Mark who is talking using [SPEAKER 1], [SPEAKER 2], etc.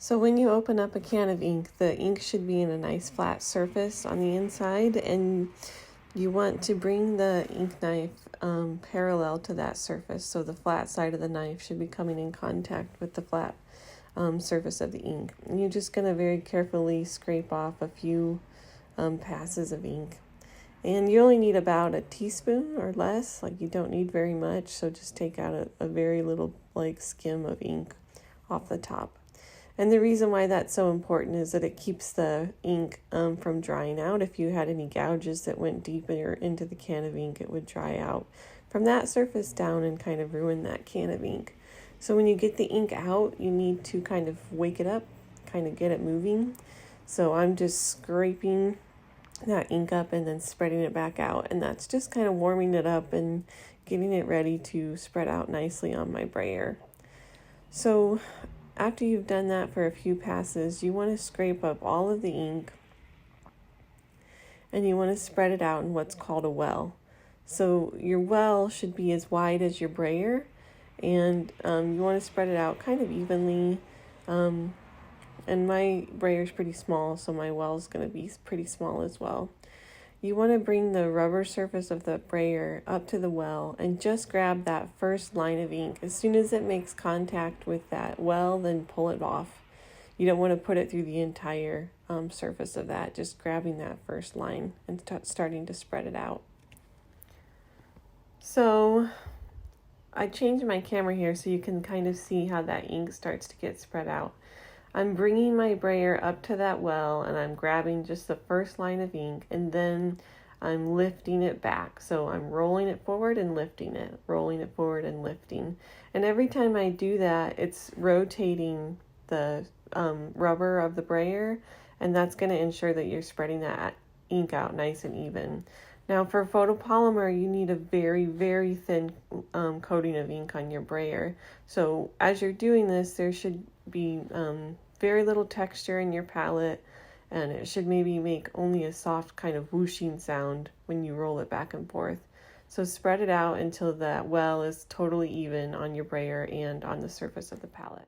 [SPEAKER 1] So when you open up a can of ink, the ink should be in a nice flat surface on the inside, and you want to bring the ink knife parallel to that surface. So the flat side of the knife should be coming in contact with the flat surface of the ink. And you're just going to very carefully scrape off a few passes of ink. And you only need about a teaspoon or less, like you don't need very much, so just take out a very little skim of ink off the top. And the reason why that's so important is that it keeps the ink from drying out. If you had any gouges that went deeper into the can of ink, it would dry out from that surface down and kind of ruin that can of ink. So when you get the ink out, you need to kind of wake it up, kind of get it moving. So I'm just scraping that ink up and then spreading it back out. And that's just kind of warming it up and getting it ready to spread out nicely on my brayer. So after you've done that for a few passes, you want to scrape up all of the ink and you want to spread it out in what's called a well. So your well should be as wide as your brayer, and you want to spread it out kind of evenly. And my brayer is pretty small, so my well is going to be pretty small as well. You want to bring the rubber surface of the brayer up to the well and just grab that first line of ink. As soon as it makes contact with that well, then pull it off. You don't want to put it through the entire surface of that, just grabbing that first line and starting to spread it out. So I changed my camera here so you can kind of see how that ink starts to get spread out. I'm bringing my brayer up to that well and I'm grabbing just the first line of ink, and then I'm lifting it back. So I'm rolling it forward and lifting it, rolling it forward and lifting. And every time I do that, it's rotating the rubber of the brayer, and that's going to ensure that you're spreading that ink out nice and even. Now for photopolymer, you need a very, very thin coating of ink on your brayer. So as you're doing this, there should be very little texture in your palette, and it should maybe make only a soft kind of whooshing sound when you roll it back and forth. So spread it out until that well is totally even on your brayer and on the surface of the palette.